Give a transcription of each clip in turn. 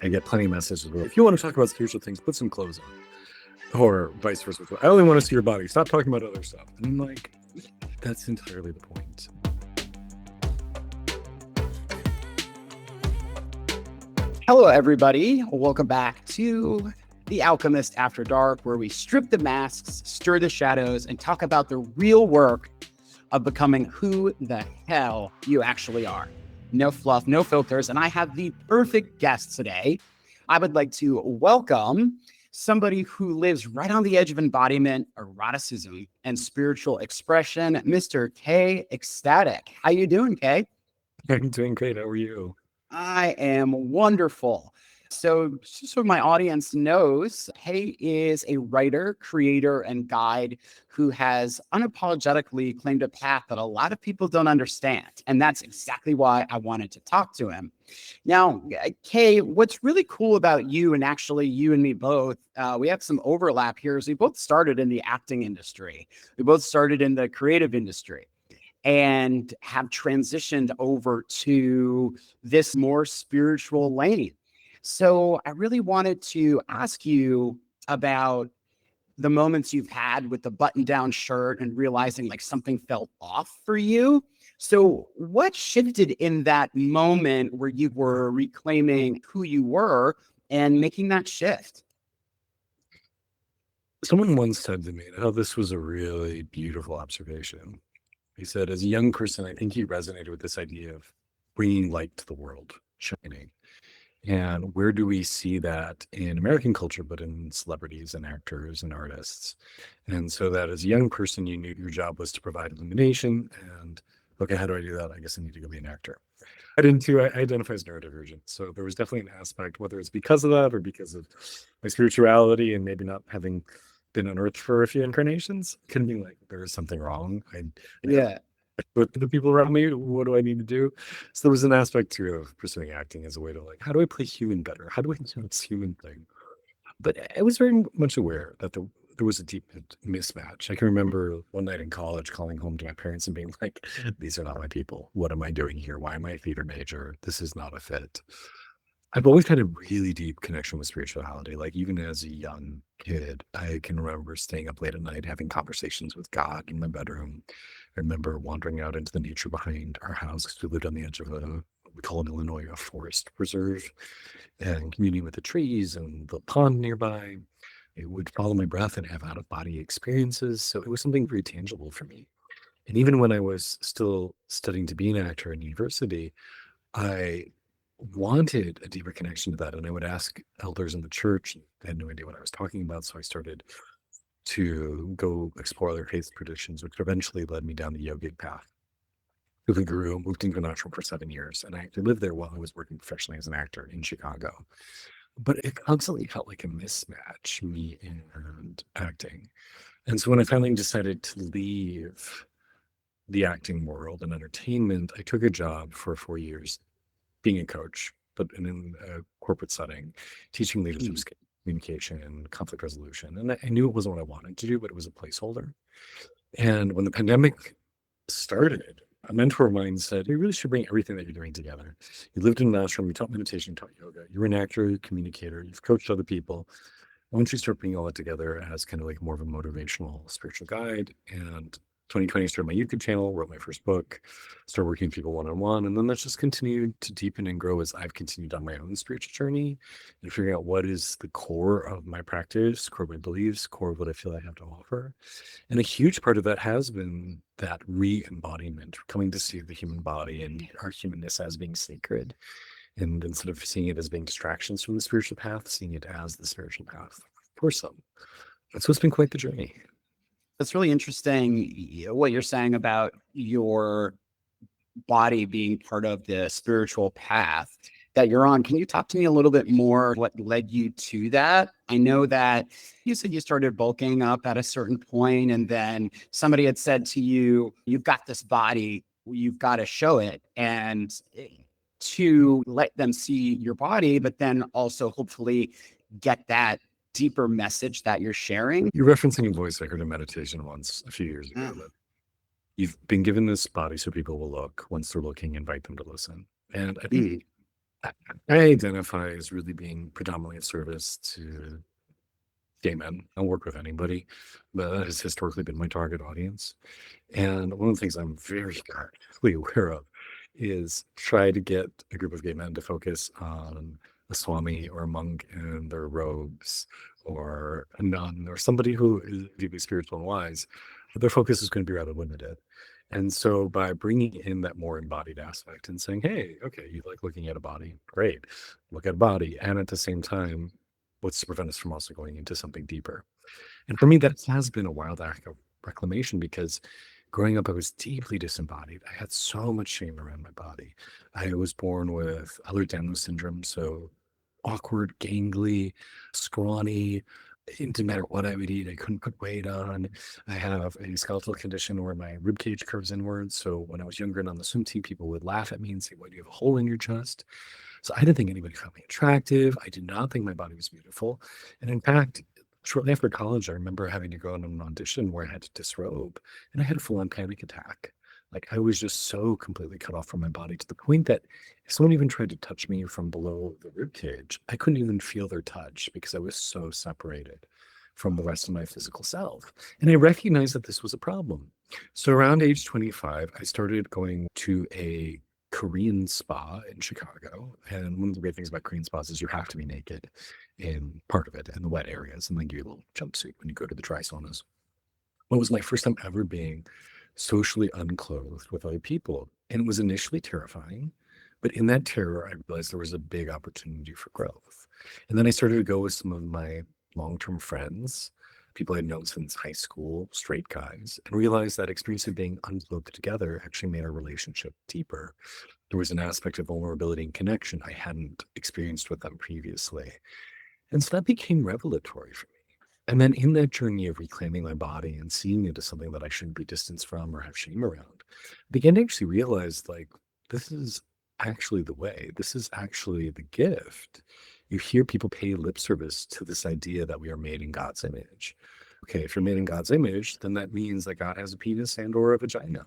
I get plenty of messages where, if you want to talk about spiritual things, put some clothes on, or vice versa. I only want to see your body. Stop talking about other stuff. And I'm like, that's entirely the point. Hello, everybody. Welcome back to The Alchemist After Dark, where we strip the masks, stir the shadows, and talk about the real work of becoming who the hell you actually are. No fluff, no filters, and I have the perfect guest today. I would like to welcome somebody who lives right on the edge of embodiment, eroticism, and spiritual expression, Mr. Kae Ecstatic. How you doing, Kae? I'm doing great. How are you? I am wonderful. So my audience knows, Kae is a writer, creator, and guide who has unapologetically claimed a path that a lot of people don't understand. And that's exactly why I wanted to talk to him. Now, Kae, what's really cool about you, and actually you and me both, we have some overlap here, is we both started in the acting industry. We both started in the creative industry and have transitioned over to this more spiritual lane. So I really wanted to ask you about the moments you've had with the button down shirt and realizing like something felt off for you. So what shifted in that moment where you were reclaiming who you were and making that shift? Someone once said to me, oh, this was a really beautiful observation. He said, as a young person, I think he resonated with this idea of bringing light to the world, shining. And where do we see that in American culture, but in celebrities and actors and artists? And so that as a young person, you knew your job was to provide illumination. And okay, how do I do that? I guess I need to go be an actor. I didn't too. I identify as neurodivergent. So there was definitely an aspect, whether it's because of that or because of my spirituality and maybe not having been on earth for a few incarnations, can be like, there is something wrong. Yeah. But the people around me, what do I need to do? So there was an aspect too of pursuing acting as a way to like, how do I play human better? How do I do this human thing? But I was very much aware that there was a deep mismatch. I can remember one night in college calling home to my parents and being like, these are not my people. What am I doing here? Why am I a theater major? This is not a fit. I've always had a really deep connection with spirituality. Like even as a young kid, I can remember staying up late at night, having conversations with God in my bedroom. I remember wandering out into the nature behind our house because we lived on the edge of we call in Illinois, a forest preserve, and communing with the trees and the pond nearby. It would follow my breath and have out of body experiences. So it was something very tangible for me. And even when I was still studying to be an actor in university, I wanted a deeper connection to that. And I would ask elders in the church. They had no idea what I was talking about. So I started to go explore other faith traditions, which eventually led me down the yogic path. Quickly grew, moved into an ashram for 7 years, and I actually lived there while I was working professionally as an actor in Chicago. But it constantly felt like a mismatch, me and acting. And so when I finally decided to leave the acting world and entertainment, I took a job for 4 years being a coach, but in a corporate setting, teaching leadership skills, communication, conflict resolution. And I knew it wasn't what I wanted to do, but it was a placeholder. And when the pandemic started, a mentor of mine said, you really should bring everything that you're doing together. You lived in an ashram, you taught meditation, you taught yoga, you're an actor, you're a communicator, you've coached other people. Why don't you start bringing all that together as kind of like more of a motivational spiritual guide? And 2020, started my YouTube channel, wrote my first book, started working with people one-on-one. And then that's just continued to deepen and grow as I've continued on my own spiritual journey and figuring out what is the core of my practice, core of my beliefs, core of what I feel I have to offer. And a huge part of that has been that re-embodiment, coming to see the human body and our humanness as being sacred. And instead of seeing it as being distractions from the spiritual path, seeing it as the spiritual path for some. And so it's been quite the journey. That's really interesting what you're saying about your body being part of the spiritual path that you're on. Can you talk to me a little bit more what led you to that? I know that you said you started bulking up at a certain point, and then somebody had said to you, you've got this body, you've got to show it, and to let them see your body, but then also hopefully get that deeper message that you're sharing. You're referencing a voice I heard in meditation once a few years ago. That you've been given this body so people will look. Once they're looking, invite them to listen. And I think I identify as really being predominantly of service to gay men. I'll work with anybody, but that has historically been my target audience. And one of the things I'm very currently aware of is try to get a group of gay men to focus on a swami or a monk in their robes, or a nun or somebody who is deeply spiritual and wise, but their focus is going to be rather limited. And so by bringing in that more embodied aspect and saying, hey, okay, you like looking at a body, great, look at a body. And at the same time, what's to prevent us from also going into something deeper? And for me, that has been a wild act of reclamation, because growing up, I was deeply disembodied. I had so much shame around my body. I was born with Ehlers-Danlos syndrome, so awkward, gangly, scrawny. It didn't matter what I would eat, I couldn't put weight on. I have a skeletal condition where my rib cage curves inwards. So when I was younger and on the swim team, people would laugh at me and say, "Why do you have a hole in your chest?" So I didn't think anybody found me attractive. I did not think my body was beautiful. And in fact, shortly after college, I remember having to go on an audition where I had to disrobe, and I had a full on panic attack. Like, I was just so completely cut off from my body, to the point that if someone even tried to touch me from below the rib cage, I couldn't even feel their touch because I was so separated from the rest of my physical self. And I recognized that this was a problem. So around age 25, I started going to a Korean spa in Chicago. And one of the great things about Korean spas is you have to be naked in part of it, in the wet areas, and then give you a little jumpsuit when you go to the dry saunas. Well, it was my first time ever being socially unclothed with other people. And it was initially terrifying, but in that terror, I realized there was a big opportunity for growth. And then I started to go with some of my long-term friends, people I'd known since high school, straight guys, and realized that experience of being unclothed together actually made our relationship deeper. There was an aspect of vulnerability and connection I hadn't experienced with them previously. And so that became revelatory for me. And then in that journey of reclaiming my body and seeing it as something that I shouldn't be distanced from or have shame around, I began to actually realize, like, this is actually the way. This is actually the gift. You hear people pay lip service to this idea that we are made in God's image. Okay, if you're made in God's image, then that means that God has a penis and or a vagina.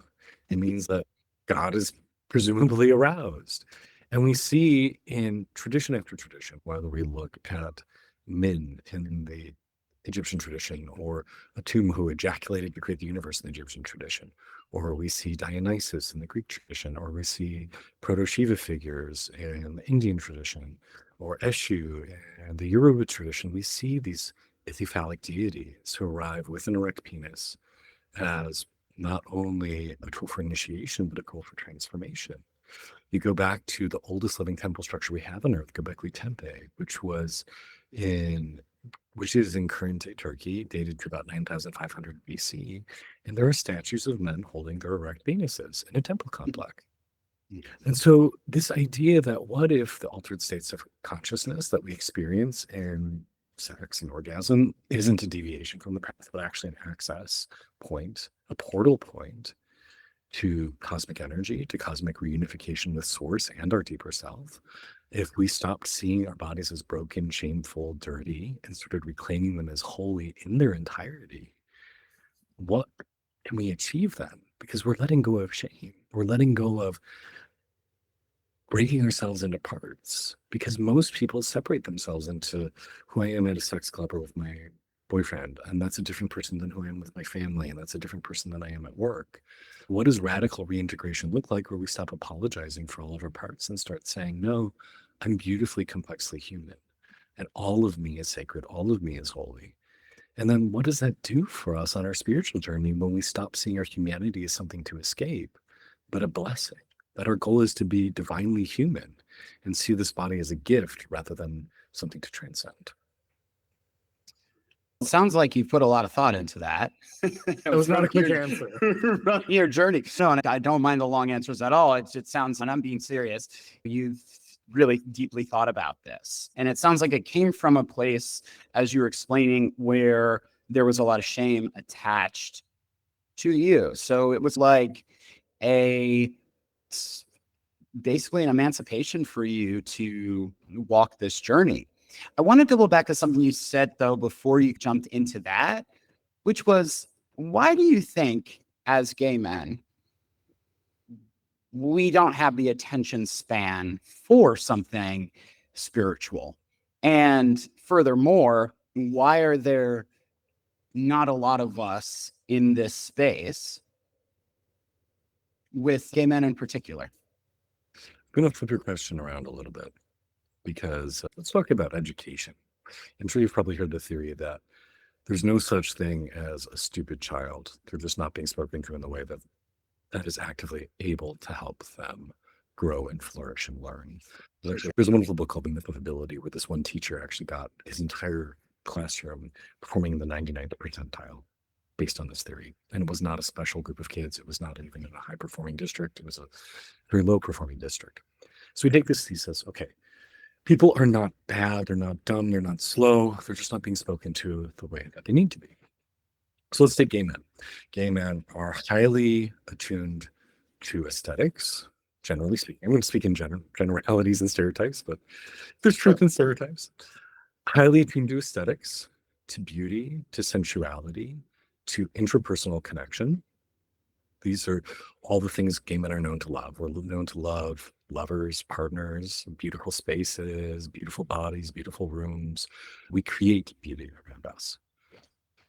It means that God is presumably aroused. And we see in tradition after tradition, whether we look at Min in the Egyptian tradition, or Atum who ejaculated to create the universe in the Egyptian tradition, or we see Dionysus in the Greek tradition, or we see Proto-Shiva figures in the Indian tradition, or Eshu and the Yoruba tradition. We see these ithyphallic deities who arrive with an erect penis as not only a tool for initiation, but a tool for transformation. You go back to the oldest living temple structure we have on Earth, Göbekli Tepe, in which is in current day Turkey, dated to about 9,500 BC. And there are statues of men holding their erect penises in a temple complex. And so this idea that, what if the altered states of consciousness that we experience in sex and orgasm isn't a deviation from the path, but actually an access point, a portal point to cosmic energy, to cosmic reunification with source and our deeper self? If we stopped seeing our bodies as broken, shameful, dirty, and started reclaiming them as holy in their entirety, what can we achieve then? Because we're letting go of shame. We're letting go of breaking ourselves into parts, because most people separate themselves into who I am at a sex club or with my boyfriend, and that's a different person than who I am with my family, and that's a different person than I am at work. What does radical reintegration look like, where we stop apologizing for all of our parts and start saying, no, I'm beautifully complexly human, and all of me is sacred, all of me is holy? And then what does that do for us on our spiritual journey when we stop seeing our humanity as something to escape, but a blessing? That our goal is to be divinely human and see this body as a gift rather than something to transcend. Sounds like you put a lot of thought into that. That was not a quick answer. From your journey. No, and I don't mind the long answers at all. It sounds, and I'm being serious, you've really deeply thought about this. And it sounds like it came from a place, as you were explaining, where there was a lot of shame attached to you. So it was like basically an emancipation for you to walk this journey. I wanted to go back to something you said, though, before you jumped into that, which was, why do you think, as gay men, we don't have the attention span for something spiritual. And furthermore, why are there not a lot of us in this space with gay men in particular? I'm going to flip your question around a little bit because let's talk about education. I'm sure you've probably heard the theory that there's no such thing as a stupid child. They're just not being spoken to in the way that is actively able to help them grow and flourish and learn. There's a wonderful book called The Myth of Ability where this one teacher actually got his entire classroom performing in the 99th percentile based on this theory. And it was not a special group of kids. It was not even in a high performing district. It was a very low performing district. So we take this thesis, okay, people are not bad, they're not dumb, they're not slow, they're just not being spoken to the way that they need to be. So let's take gay men. Gay men are highly attuned to aesthetics, generally speaking. I'm going to speak in generalities and stereotypes, but there's truth in stereotypes. Highly attuned to aesthetics, to beauty, to sensuality, to intrapersonal connection. These are all the things gay men are known to love. We're known to love lovers, partners, beautiful spaces, beautiful bodies, beautiful rooms. We create beauty around us.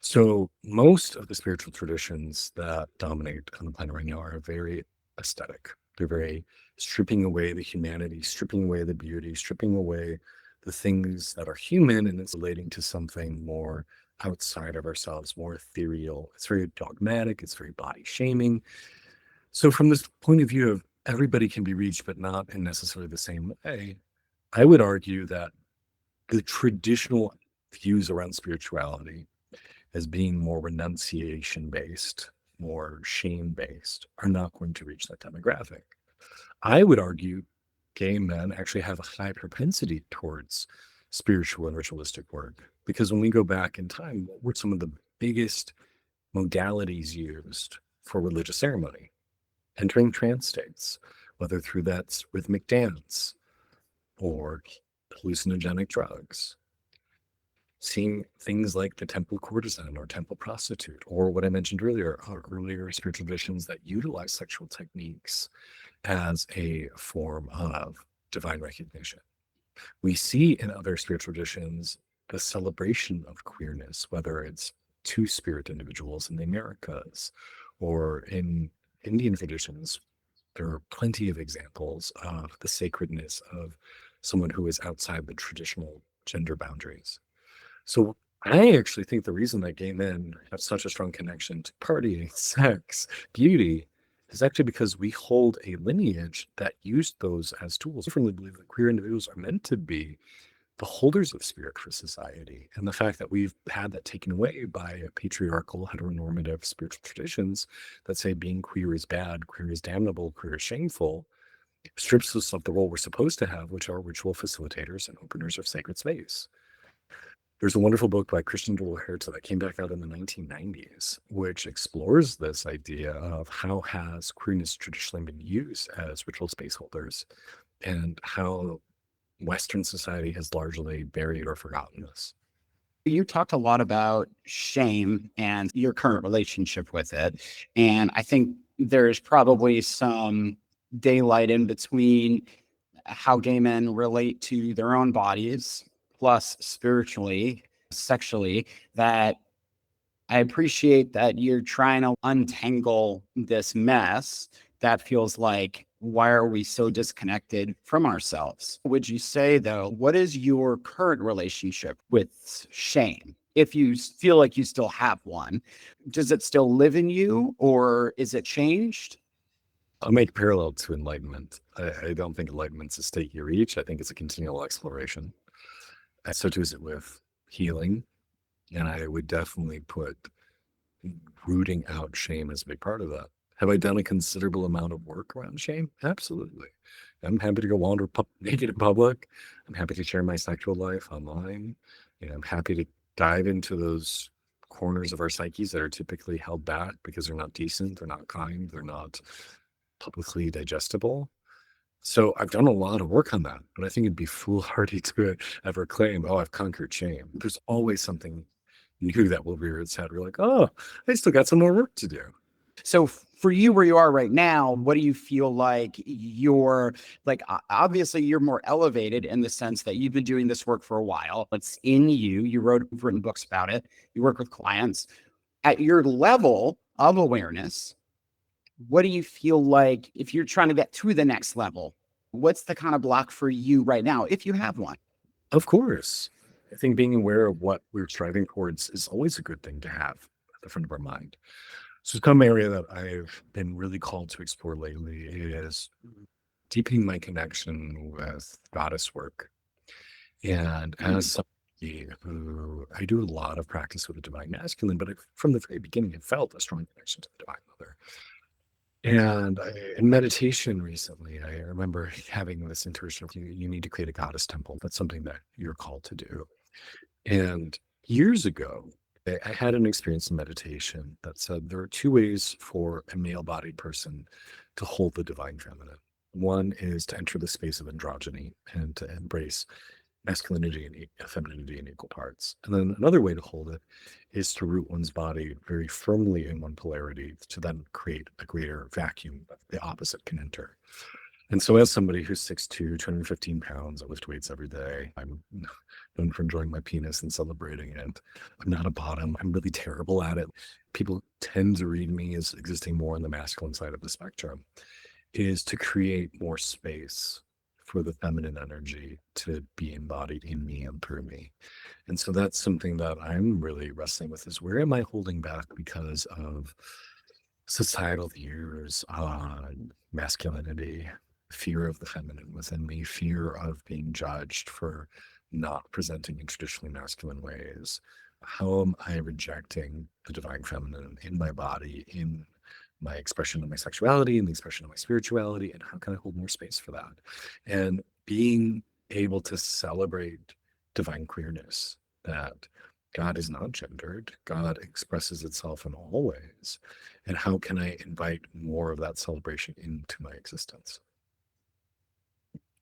So most of the spiritual traditions that dominate on the planet right now are very aesthetic. They're very stripping away the humanity, stripping away the beauty, stripping away the things that are human, and it's relating to something more outside of ourselves, more ethereal. It's very dogmatic, it's very body shaming. So from this point of view of everybody can be reached, but not in necessarily the same way, I would argue that the traditional views around spirituality as being more renunciation based, more shame based, are not going to reach that demographic. I would argue gay men actually have a high propensity towards spiritual and ritualistic work because when we go back in time, what were some of the biggest modalities used for religious ceremony? Entering trance states, whether through that rhythmic dance or hallucinogenic drugs, seeing things like the temple courtesan or temple prostitute, or what I mentioned earlier, earlier spiritual traditions that utilize sexual techniques as a form of divine recognition. We see in other spiritual traditions the celebration of queerness, whether it's two-spirit individuals in the Americas or in Indian traditions. There are plenty of examples of the sacredness of someone who is outside the traditional gender boundaries. So I actually think the reason that gay men have such a strong connection to partying, sex, beauty, is actually because we hold a lineage that used those as tools. I firmly believe that queer individuals are meant to be the holders of spirit for society. And the fact that we've had that taken away by patriarchal, heteronormative spiritual traditions that say being queer is bad, queer is damnable, queer is shameful, strips us of the role we're supposed to have, which are ritual facilitators and openers of sacred space. There's a wonderful book by Christian Herta that came back out in the 1990s, which explores this idea of how has queerness traditionally been used as ritual space holders and how Western society has largely buried or forgotten this. You talked a lot about shame and your current relationship with it. And I think there's probably some daylight in between how gay men relate to their own bodies, plus spiritually, sexually, that I appreciate that you're trying to untangle this mess that feels like, why are we so disconnected from ourselves? Would you say, though, what is your current relationship with shame? If you feel like you still have one, does it still live in you or is it changed? I'll make parallel to enlightenment. I don't think enlightenment's a state you reach. I think it's a continual exploration. And so too is it with healing. And I would definitely put rooting out shame as a big part of that. Have I done a considerable amount of work around shame? Absolutely. I'm happy to go wander naked in public. I'm happy to share my sexual life online. I'm happy to dive into those corners of our psyches that are typically held back because they're not decent, they're not kind, they're not publicly digestible. So I've done a lot of work on that, but I think it'd be foolhardy to ever claim, oh, I've conquered shame. There's always something new that will rear its head. We're like, oh, I still got some more work to do. So for you, where you are right now, what do you feel like you're like? Obviously, you're more elevated in the sense that you've been doing this work for a while. It's in you. You've written books about it. You work with clients at your level of awareness. What do you feel like if you're trying to get to the next level? What's the kind of block for you right now, if you have one? Of course. I think being aware of what we're striving towards is always a good thing to have at the front of our mind. So some area that I've been really called to explore lately is deepening my connection with goddess work. And as somebody who I do a lot of practice with the divine masculine, but from the very beginning, I felt a strong connection to the divine mother. And in meditation recently, I remember having this intuition of you need to create a goddess temple. That's something that you're called to do. And years ago, I had an experience in meditation that said there are two ways for a male bodied person to hold the divine feminine. One is to enter the space of androgyny and to embrace masculinity and femininity in equal parts. And then another way to hold it is to root one's body very firmly in one polarity to then create a greater vacuum that the opposite can enter. And so as somebody who's 6'2", 215 pounds, I lift weights every day. I'm known for enjoying my penis and celebrating it. I'm not a bottom. I'm really terrible at it. People tend to read me as existing more on the masculine side of the spectrum, is to create more space for the feminine energy to be embodied in me and through me. And so that's something that I'm really wrestling with is where am I holding back because of societal views on masculinity, fear of the feminine within me, fear of being judged for not presenting in traditionally masculine ways. How am I rejecting the divine feminine in my body, in my expression of my sexuality, and the expression of my spirituality, and how can I hold more space for that? And being able to celebrate divine queerness, that God is not gendered, God expresses itself in all ways. And how can I invite more of that celebration into my existence?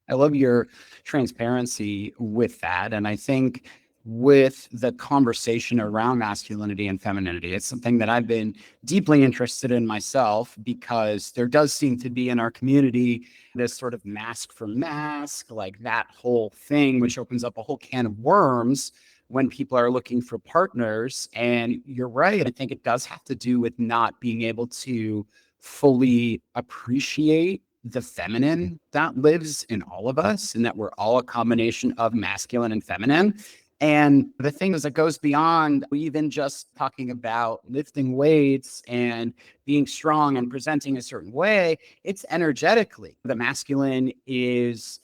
I love your transparency with that. And I think with the conversation around masculinity and femininity, it's something that I've been deeply interested in myself because there does seem to be in our community this sort of mask for mask, like that whole thing, which opens up a whole can of worms when people are looking for partners. And you're right. I think it does have to do with not being able to fully appreciate the feminine that lives in all of us and that we're all a combination of masculine and feminine. And the thing is, it goes beyond even just talking about lifting weights and being strong and presenting a certain way. It's energetically. The masculine is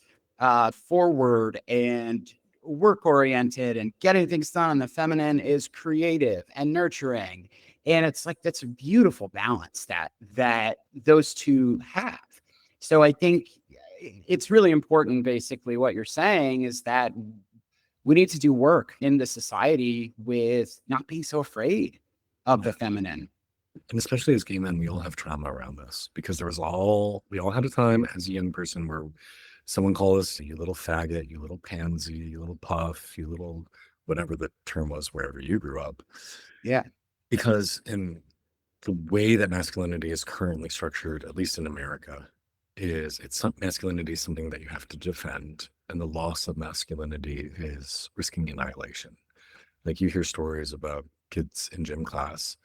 forward and work oriented and getting things done. And the feminine is creative and nurturing. And it's like that's a beautiful balance that those two have. So I think it's really important, basically, what you're saying is that we need to do work in the society with not being so afraid of the feminine. And especially as gay men, we all have trauma around this because we all had a time as a young person where someone called us, you little faggot, you little pansy, you little puff, you little whatever the term was wherever you grew up. Yeah. Because in the way that masculinity is currently structured, at least in America, masculinity is something that you have to defend, and the loss of masculinity is risking annihilation. Like you hear stories about kids in gym class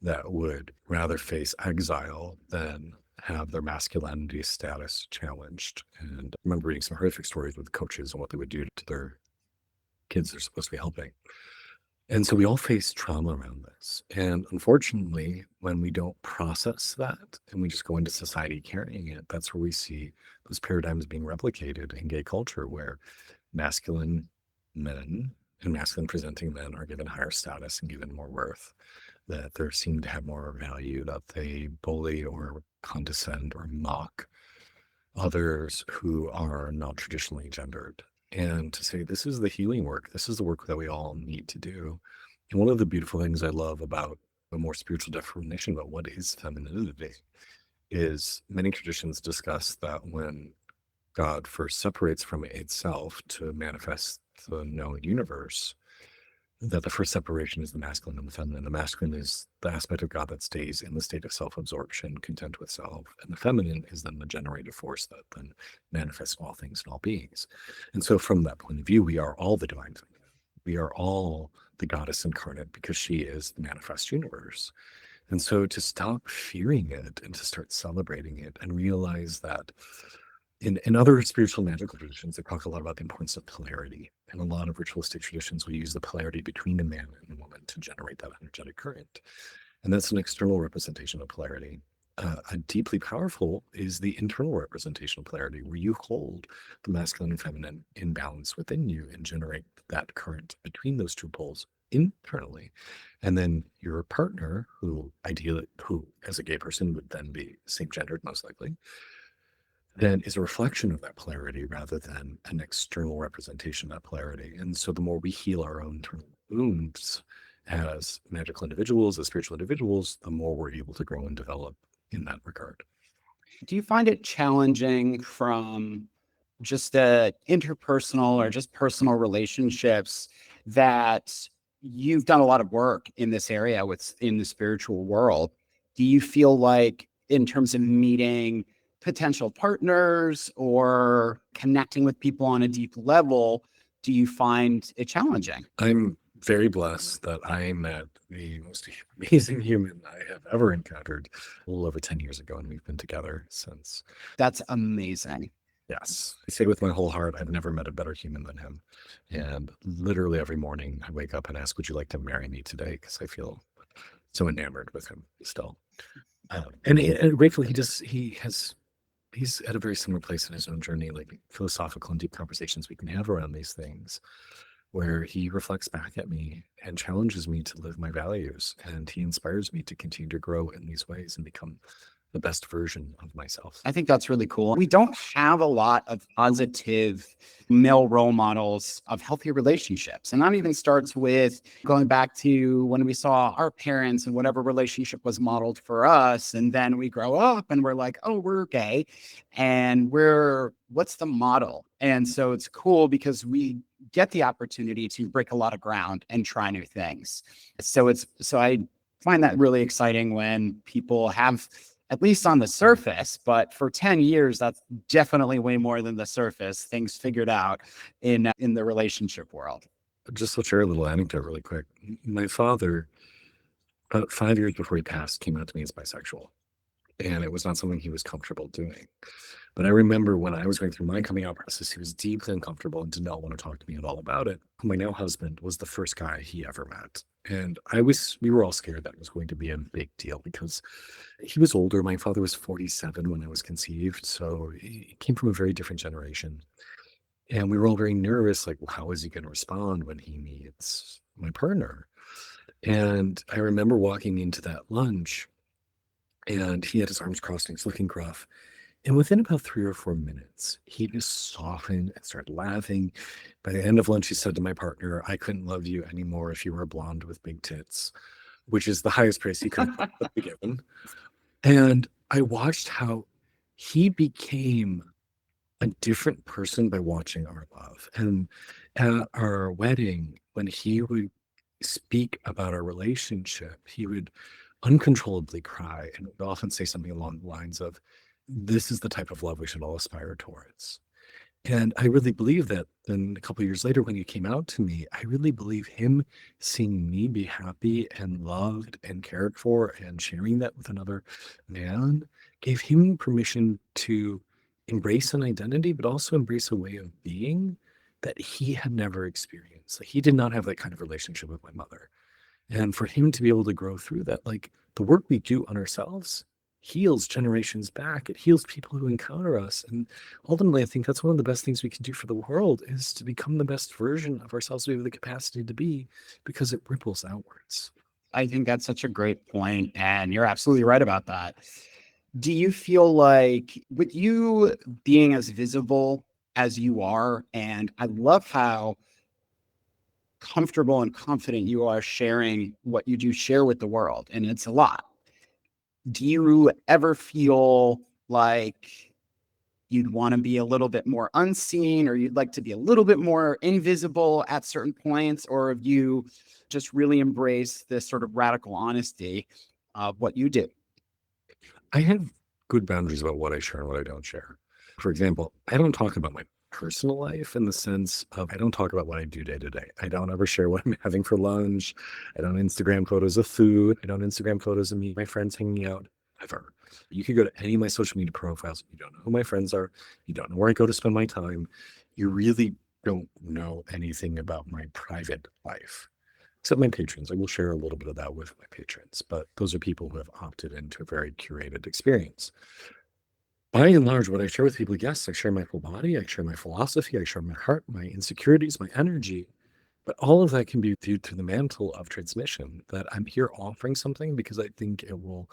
that would rather face exile than have their masculinity status challenged. And I remember reading some horrific stories with coaches and what they would do to their kids they're supposed to be helping. And so we all face trauma around this. And unfortunately, when we don't process that and we just go into society carrying it, that's where we see those paradigms being replicated in gay culture, where masculine men and masculine presenting men are given higher status and given more worth, that they're seen to have more value, that they bully or condescend or mock others who are not traditionally gendered. And to say, this is the healing work, this is the work that we all need to do. And one of the beautiful things I love about a more spiritual definition about what is femininity is many traditions discuss that when God first separates from itself to manifest the known universe, that the first separation is the masculine and the feminine. The masculine is the aspect of God that stays in the state of self-absorption, content with self. And the feminine is then the generative force that then manifests all things and all beings. And so from that point of view, we are all the divine feminine. We are all the goddess incarnate because she is the manifest universe. And so to stop fearing it and to start celebrating it and realize that in other spiritual magical traditions, they talk a lot about the importance of polarity. And a lot of ritualistic traditions will use the polarity between a man and a woman to generate that energetic current. And that's an external representation of polarity. A deeply powerful is the internal representation of polarity, where you hold the masculine and feminine in balance within you and generate that current between those two poles internally. And then your partner, who ideally, who as a gay person would then be same gendered, most likely, then is a reflection of that polarity rather than an external representation of that polarity. And so the more we heal our own internal wounds as magical individuals, as spiritual individuals, the more we're able to grow and develop in that regard. Do you find it challenging from just interpersonal or just personal relationships that you've done a lot of work in this area in the spiritual world? Do you feel like in terms of meeting potential partners or connecting with people on a deep level, do you find it challenging? I'm very blessed that I met the most amazing human I have ever encountered a little over 10 years ago, and we've been together since. That's amazing. Yes. I say with my whole heart, I've never met a better human than him. And literally every morning I wake up and ask, would you like to marry me today? Because I feel so enamored with him still. And gratefully, he's at a very similar place in his own journey, like philosophical and deep conversations we can have around these things, where he reflects back at me and challenges me to live my values. And he inspires me to continue to grow in these ways and become the best version of myself. I think that's really cool. We don't have a lot of positive male role models of healthy relationships. And that even starts with going back to when we saw our parents and whatever relationship was modeled for us. And then we grow up and we're like, oh, we're gay. And what's the model? And so it's cool because we get the opportunity to break a lot of ground and try new things. So I find that really exciting when people have, at least on the surface, but for 10 years, that's definitely way more than the surface, things figured out in the relationship world. Just to share a little anecdote really quick. My father, about 5 years before he passed, came out to me as bisexual. And it was not something he was comfortable doing. But I remember when I was going through my coming out process, he was deeply uncomfortable and did not want to talk to me at all about it. My now husband was the first guy he ever met. And we were all scared that it was going to be a big deal because he was older. My father was 47 when I was conceived. So he came from a very different generation. And we were all very nervous, like, well, how is he going to respond when he meets my partner? And I remember walking into that lunch and he had his arms crossed and he's looking gruff. And within about 3 or 4 minutes, he just softened and started laughing. By the end of lunch, he said to my partner, I couldn't love you anymore if you were a blonde with big tits, which is the highest praise he could have be given. And I watched how he became a different person by watching our love. And at our wedding, when he would speak about our relationship, he would uncontrollably cry and would often say something along the lines of, this is the type of love we should all aspire towards. And I really believe that then a couple of years later, when he came out to me, I really believe him seeing me be happy and loved and cared for and sharing that with another man gave him permission to embrace an identity, but also embrace a way of being that he had never experienced. Like, he did not have that kind of relationship with my mother. And for him to be able to grow through that, like the work we do on ourselves heals generations back. It heals people who encounter us. And ultimately, I think that's one of the best things we can do for the world is to become the best version of ourselves we have the capacity to be, because it ripples outwards. I think that's such a great point, and you're absolutely right about that. Do you feel like with you being as visible as you are, and I love how comfortable and confident you are sharing what you do share with the world, and it's a lot. Do you ever feel like you'd want to be a little bit more unseen, or you'd like to be a little bit more invisible at certain points, or if you just really embrace this sort of radical honesty of what you do? I have good boundaries about what I share and what I don't share. For example, I don't talk about my personal life in the sense of I don't talk about what I do day to day. I don't ever share what I'm having for lunch. I don't Instagram photos of food. I don't Instagram photos of me, my friends hanging out, ever. You could go to any of my social media profiles. You don't know who my friends are. You don't know where I go to spend my time. You really don't know anything about my private life. Except my patrons. I will share a little bit of that with my patrons, but those are people who have opted into a very curated experience. By and large, what I share with people, yes, I share my full body, I share my philosophy, I share my heart, my insecurities, my energy, but all of that can be viewed through the mantle of transmission, that I'm here offering something because I think it will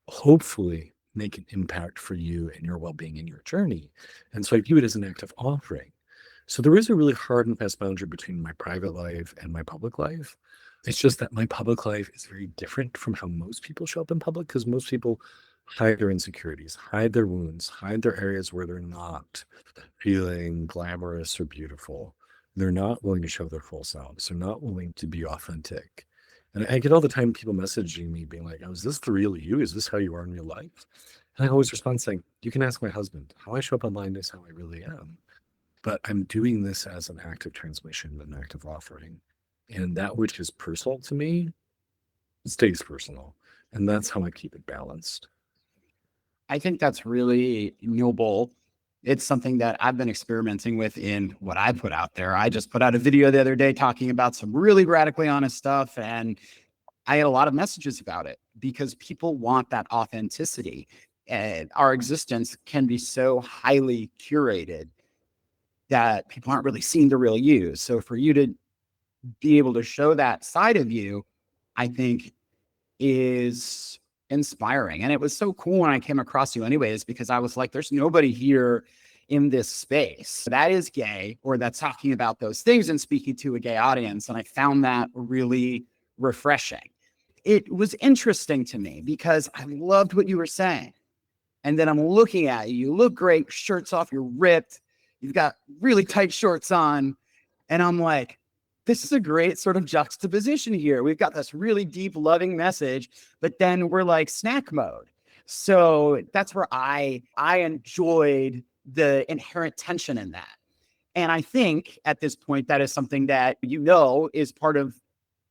hopefully make an impact for you and your well-being in your journey. And so I view it as an act of offering. So there is a really hard and fast boundary between my private life and my public life. It's just that my public life is very different from how most people show up in public, because most people hide their insecurities, hide their wounds, hide their areas where they're not feeling glamorous or beautiful. They're not willing to show their full selves. They're not willing to be authentic. And I get all the time people messaging me being like, oh, is this the real you? Is this how you are in real life? And I always respond saying, you can ask my husband. How I show up online is how I really am. But I'm doing this as an act of transmission, an act of offering. And that which is personal to me stays personal. And that's how I keep it balanced. I think that's really noble. It's something that I've been experimenting with in what I put out there. I just put out a video the other day talking about some really radically honest stuff, and I had a lot of messages about it because people want that authenticity. And our existence can be so highly curated that people aren't really seeing the real you. So for you to be able to show that side of you, I think is inspiring. And it was so cool when I came across you anyways, because I was like, there's nobody here in this space that is gay or that's talking about those things and speaking to a gay audience. And I found that really refreshing. It was interesting to me because I loved what you were saying. And then I'm looking at you. You look great, shirts off, you're ripped. You've got really tight shorts on. And I'm like, this is a great sort of juxtaposition here. We've got this really deep, loving message, but then we're like snack mode. So that's where I enjoyed the inherent tension in that. And I think at this point, that is something that you know is part of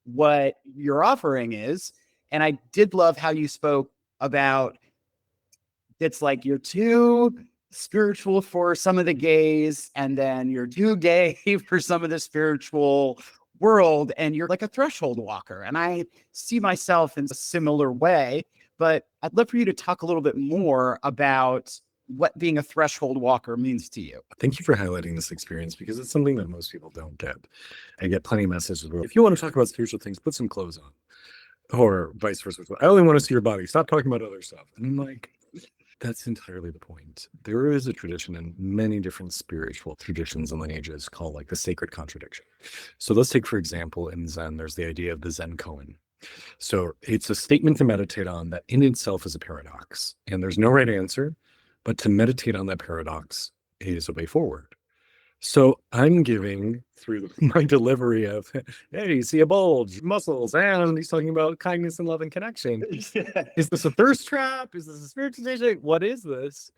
what your offering is. And I did love how you spoke about it's like you're too spiritual for some of the gays, and then you're too gay for some of the spiritual world, and you're like a threshold walker. And I see myself in a similar way, but I'd love for you to talk a little bit more about what being a threshold walker means to you. Thank you for highlighting this experience because it's something that most people don't get. I get plenty of messages where if you want to talk about spiritual things, put some clothes on. Or vice versa. I only want to see your body. Stop talking about other stuff. And I'm like, that's entirely the point. There is a tradition in many different spiritual traditions and lineages called like the sacred contradiction. So let's take, for example, in Zen, there's the idea of the Zen koan. So it's a statement to meditate on that in itself is a paradox. And there's no right answer, but to meditate on that paradox is a way forward. So I'm giving through my delivery of, hey, you see a bulge, muscles, and he's talking about kindness and love and connection. Is this a thirst trap? Is this a spiritual tradition? What is this?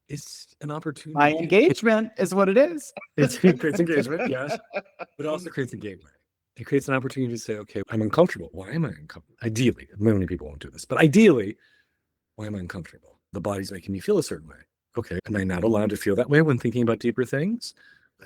It's an opportunity. My engagement is what it is. It creates engagement, yes, but it also creates a gateway. It creates an opportunity to say, okay, I'm uncomfortable. Why am I uncomfortable? Ideally, many people won't do this, but ideally, why am I uncomfortable? The body's making me feel a certain way. Okay, am I not allowed to feel that way when thinking about deeper things?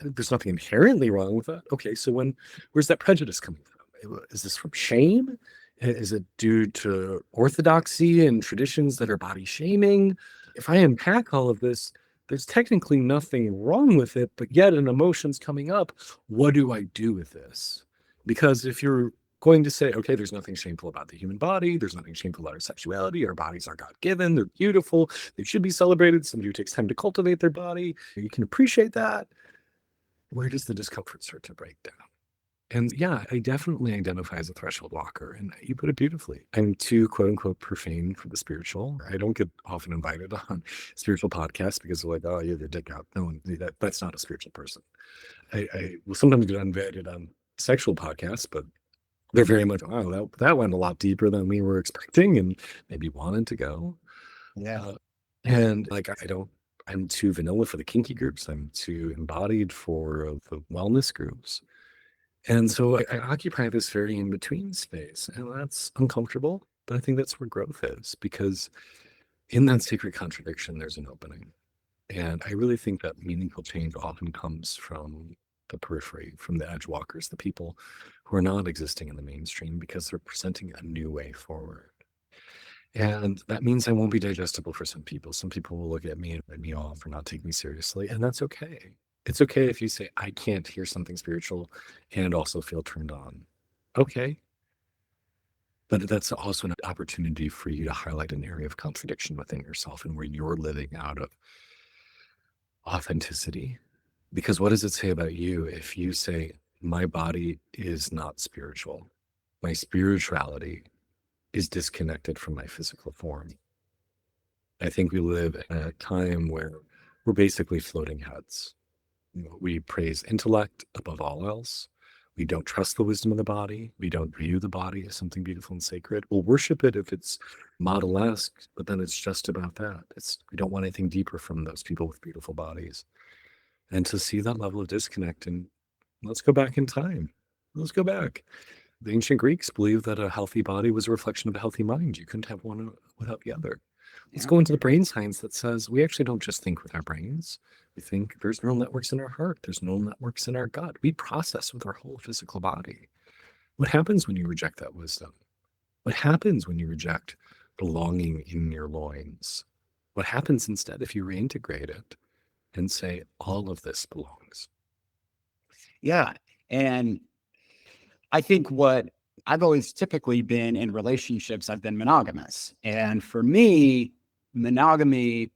There's nothing inherently wrong with that. Okay, so where's that prejudice coming from? Is this from shame? Is it due to orthodoxy and traditions that are body shaming? If I unpack all of this, there's technically nothing wrong with it, but yet an emotion's coming up. What do I do with this? Because if you're going to say, okay, there's nothing shameful about the human body. There's nothing shameful about our sexuality. Our bodies are God-given. They're beautiful. They should be celebrated. Somebody who takes time to cultivate their body, you can appreciate that. Where does the discomfort start to break down? And yeah, I definitely identify as a threshold walker. And you put it beautifully. I'm too quote unquote profane for the spiritual. I don't get often invited on spiritual podcasts because they're like, oh, you have your dick out. No one, that's not a spiritual person. I will sometimes get invited on sexual podcasts, but they're very much, wow, that went a lot deeper than we were expecting and maybe wanted to go. Yeah. And like, I'm too vanilla for the kinky groups. I'm too embodied for the wellness groups. And so I occupy this very in between space, and that's uncomfortable. But I think that's where growth is, because in that sacred contradiction, there's an opening. And I really think that meaningful change often comes from the periphery, from the edge walkers, the people who are not existing in the mainstream because they're presenting a new way forward. And that means I won't be digestible for some people. Some people will look at me and write me off or not take me seriously. And that's okay. It's okay if you say, I can't hear something spiritual and also feel turned on. Okay. But that's also an opportunity for you to highlight an area of contradiction within yourself and where you're living out of authenticity. Because what does it say about you if you say, my body is not spiritual? My spirituality is disconnected from my physical form. I think we live in a time where we're basically floating heads. We praise intellect above all else. We don't trust the wisdom of the body. We don't view the body as something beautiful and sacred. We'll worship it if it's model-esque, but then it's just about that. We don't want anything deeper from those people with beautiful bodies. And to see that level of disconnect, and let's go back in time. Let's go back. The ancient Greeks believed that a healthy body was a reflection of a healthy mind. You couldn't have one without the other. Let's Yeah. go into the brain science that says we actually don't just think with our brains. We think there's neural networks in our heart. There's neural networks in our gut. We process with our whole physical body. What happens when you reject that wisdom? What happens when you reject the longing in your loins? What happens instead if you reintegrate it and say, all of this belongs? Yeah. And I think what I've always typically been in relationships, I've been monogamous. And for me, monogamy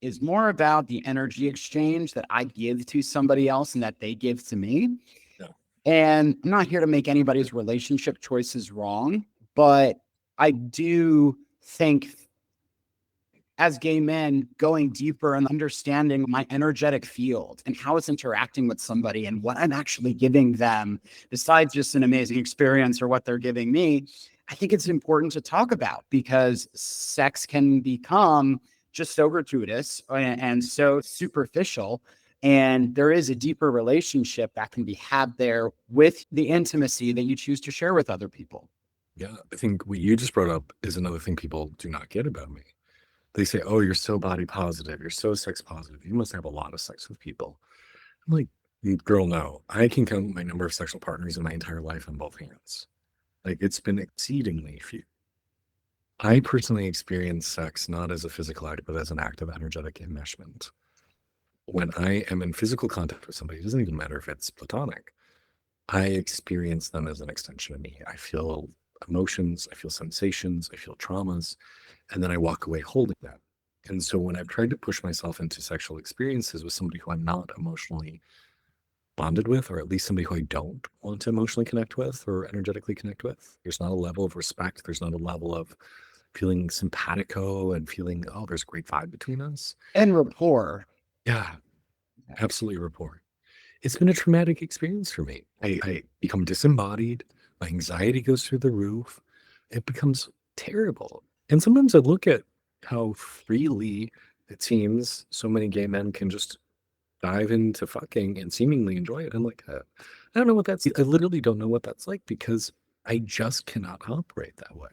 is more about the energy exchange that I give to somebody else and that they give to me. Yeah. And I'm not here to make anybody's relationship choices wrong, but I do think as gay men, going deeper and understanding my energetic field and how it's interacting with somebody and what I'm actually giving them, besides just an amazing experience or what they're giving me, I think it's important to talk about because sex can become just so gratuitous and so superficial. And there is a deeper relationship that can be had there with the intimacy that you choose to share with other people. Yeah. I think what you just brought up is another thing people do not get about me. They say, oh, you're so body positive. You're so sex positive. You must have a lot of sex with people. I'm like, girl, no. I can count my number of sexual partners in my entire life on both hands. Like, it's been exceedingly few. I personally experience sex not as a physical act, but as an act of energetic enmeshment. When I am in physical contact with somebody, it doesn't even matter if it's platonic. I experience them as an extension of me. I feel emotions, I feel sensations, I feel traumas, and then I walk away holding that. And so when I've tried to push myself into sexual experiences with somebody who I'm not emotionally bonded with, or at least somebody who I don't want to emotionally connect with or energetically connect with, there's not a level of respect. There's not a level of feeling simpatico and feeling, oh, there's a great vibe between us. And rapport. Yeah, absolutely rapport. It's been a traumatic experience for me. I become disembodied. My anxiety goes through the roof. It becomes terrible. And sometimes I look at how freely it seems so many gay men can just dive into fucking and seemingly enjoy it. I'm like, I don't know what that's. I literally don't know what that's like because I just cannot operate that way.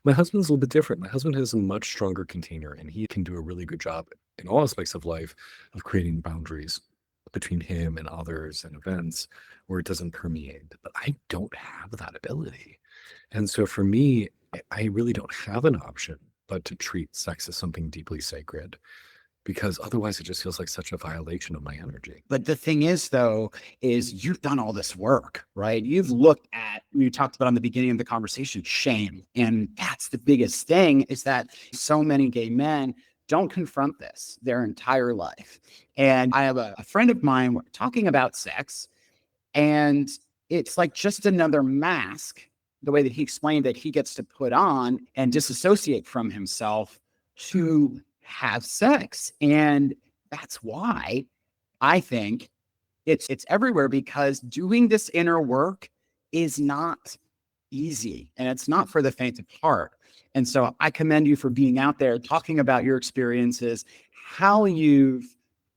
My husband's a little bit different. My husband has a much stronger container and he can do a really good job in all aspects of life of creating boundaries between him and others and events where it doesn't permeate. But I don't have that ability. And so for me, I really don't have an option but to treat sex as something deeply sacred because otherwise it just feels like such a violation of my energy. But the thing is, though, is you've done all this work, right? You've looked at, we talked about on the beginning of the conversation, shame. And that's the biggest thing is that so many gay men don't confront this their entire life. And I have a friend of mine talking about sex, and it's like just another mask, the way that he explained that he gets to put on and disassociate from himself to have sex. And that's why I think it's everywhere, because doing this inner work is not easy and it's not for the faint of heart. And so I commend you for being out there talking about your experiences, how you've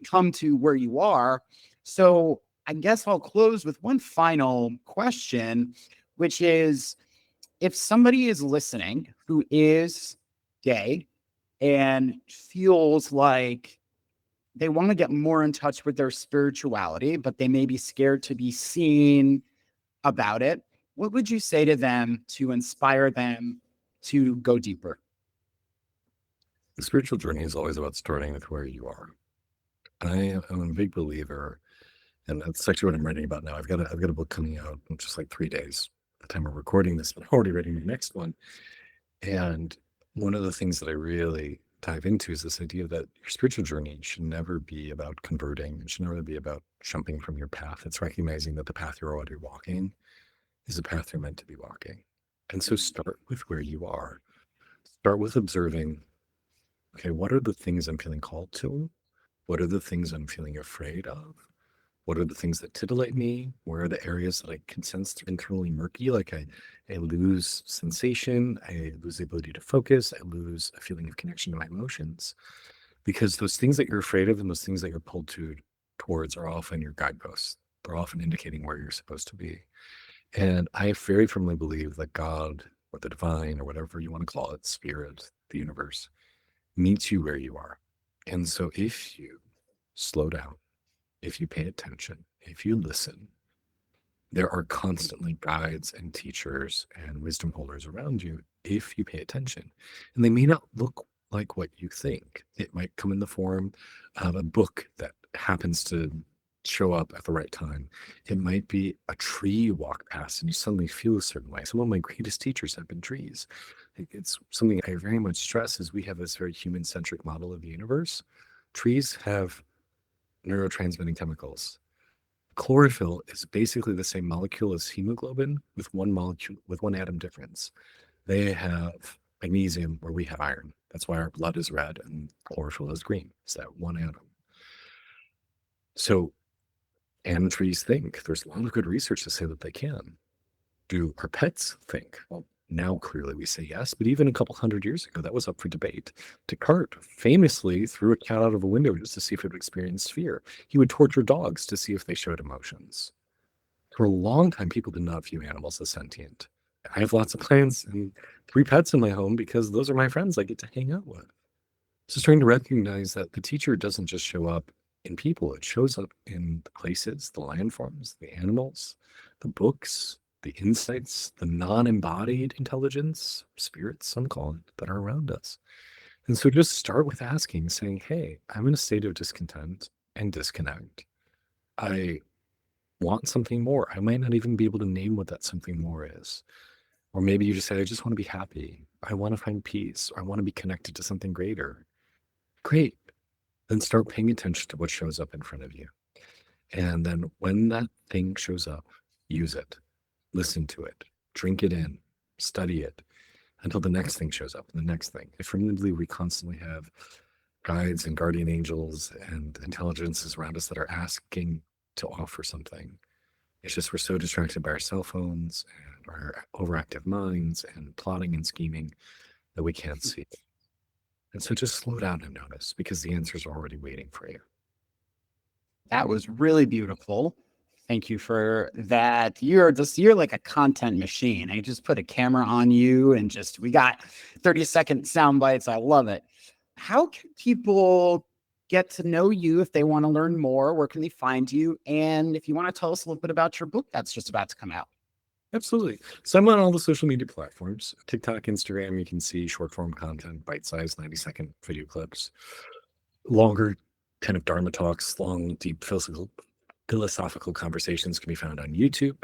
come to where you are. So I guess I'll close with one final question, which is, if somebody is listening who is gay and feels like they want to get more in touch with their spirituality, but they may be scared to be seen about it, what would you say to them to inspire them to go deeper? The spiritual journey is always about starting with where you are. I am a big believer, and that's actually what I'm writing about now. I've got a book coming out in just like 3 days. At the time of recording this, but I'm already writing the next one. And one of the things that I really dive into is this idea that your spiritual journey should never be about converting. It should never be about jumping from your path. It's recognizing that the path you're already walking is the path you're meant to be walking. And so start with where you are. Start with observing, okay, what are the things I'm feeling called to? What are the things I'm feeling afraid of? What are the things that titillate me? Where are the areas that I can sense internally murky? Like I lose sensation, I lose the ability to focus, I lose a feeling of connection to my emotions. Because those things that you're afraid of and those things that you're pulled towards are often your guideposts. They're often indicating where you're supposed to be. And I very firmly believe that God or the divine or whatever you want to call it, spirit, the universe, meets you where you are. And so if you slow down, if you pay attention, if you listen, there are constantly guides and teachers and wisdom holders around you if you pay attention. And they may not look like what you think. It might come in the form of a book that happens to show up at the right time. It might be a tree you walk past and you suddenly feel a certain way. Some of my greatest teachers have been trees. It's something I very much stress is we have this very human-centric model of the universe. Trees have neurotransmitting chemicals. Chlorophyll is basically the same molecule as hemoglobin with one atom difference. They have magnesium where we have iron. That's why our blood is red and chlorophyll is green. It's that one atom. So, and trees think. There's a lot of good research to say that they can. Do our pets think? Well, now clearly we say yes, but even a couple hundred years ago, that was up for debate. Descartes famously threw a cat out of a window just to see if it would experience fear. He would torture dogs to see if they showed emotions. For a long time, people did not view animals as sentient. I have lots of plants and 3 pets in my home because those are my friends I get to hang out with. So starting to recognize that the teacher doesn't just show up in people, it shows up in the places, the landforms, the animals, the books, the insights, the non-embodied intelligence, spirits, some call it, that are around us. And so just start with asking, saying, hey, I'm in a state of discontent and disconnect. I want something more. I might not even be able to name what that something more is. Or maybe you just say, I just want to be happy. I want to find peace. Or I want to be connected to something greater. Great. Then start paying attention to what shows up in front of you. And then when that thing shows up, use it. Listen to it, drink it in, study it until the next thing shows up, and the next thing. I firmly believe we constantly have guides and guardian angels and intelligences around us that are asking to offer something. It's just we're so distracted by our cell phones and our overactive minds and plotting and scheming that we can't see it. And so just slow down and notice because the answers are already waiting for you. That was really beautiful. Thank you for that. You're like a content machine. I just put a camera on you and we got 30-second sound bites. I love it. How can people get to know you if they want to learn more? Where can they find you? And if you want to tell us a little bit about your book that's just about to come out. Absolutely. So I'm on all the social media platforms, TikTok, Instagram. You can see short form content, bite-sized 90-second video clips, longer kind of Dharma talks, long, deep philosophical conversations can be found on YouTube.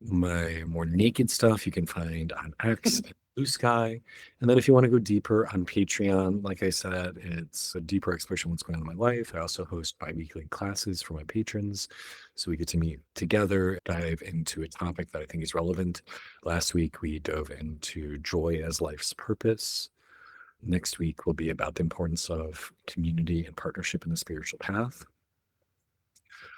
My more naked stuff you can find on X, Blue Sky. And then if you want to go deeper on Patreon, like I said, it's a deeper exploration of what's going on in my life. I also host bi-weekly classes for my patrons. So we get to meet together, dive into a topic that I think is relevant. Last week, we dove into joy as life's purpose. Next week will be about the importance of community and partnership in the spiritual path.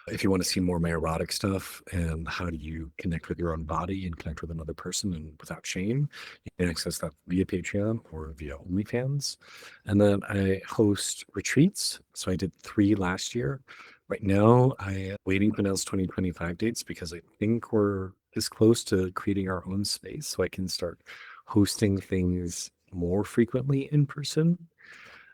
If you want to see more of my erotic stuff and how do you connect with your own body and connect with another person and without shame, you can access that via Patreon or via OnlyFans. And then I host retreats. So I did 3 last year. Right now, I am waiting to announce 2025 dates because I think we're this close to creating our own space so I can start hosting things more frequently in person.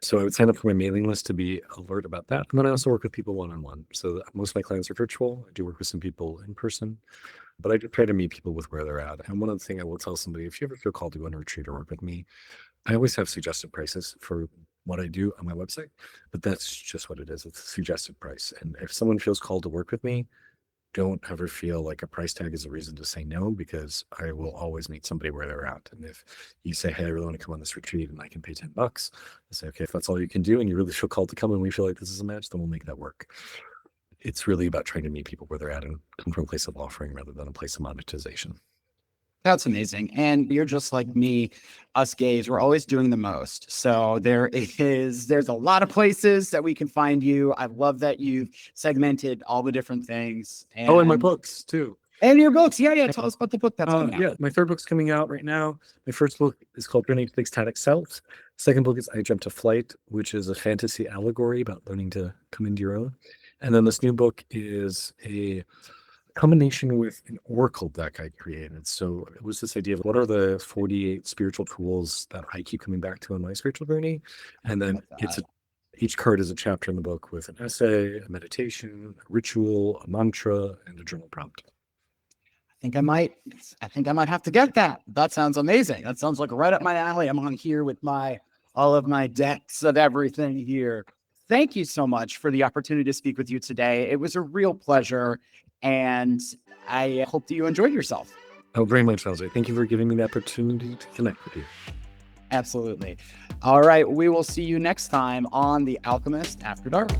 So I would sign up for my mailing list to be alert about that. And then I also work with people one-on-one. So most of my clients are virtual. I do work with some people in person, but I do try to meet people with where they're at. And one of the things I will tell somebody, if you ever feel called to go on a retreat or work with me, I always have suggested prices for what I do on my website, but that's just what it is. It's a suggested price. And if someone feels called to work with me, don't ever feel like a price tag is a reason to say no, because I will always meet somebody where they're at. And if you say, hey, I really want to come on this retreat and I can pay $10, I say, okay, if that's all you can do and you really feel called to come and we feel like this is a match, then we'll make that work. It's really about trying to meet people where they're at and come from a place of offering rather than a place of monetization. That's amazing. And you're just like me, us gays, we're always doing the most. So there's a lot of places that we can find you. I love that you've segmented all the different things. And my books too. And your books. Yeah. Tell us about the book that's coming out. Yeah, my 3rd book's coming out right now. My first book is called Kae Ecstatic Self. Second book is I Jumped to Flight, which is a fantasy allegory about learning to come into your own. And then this new book is a combination with an oracle deck I created. So it was this idea of what are the 48 spiritual tools that I keep coming back to on my spiritual journey. And then each card is a chapter in the book with an essay, a meditation, a ritual, a mantra, and a journal prompt. I think I might have to get that. That sounds amazing. That sounds like right up my alley. I'm on here with all of my decks of everything here. Thank you so much for the opportunity to speak with you today. It was a real pleasure. And I hope that you enjoyed yourself. Oh, very much, Jose. Thank you for giving me the opportunity to connect with you. Absolutely. All right. We will see you next time on The Alchemist After Dark.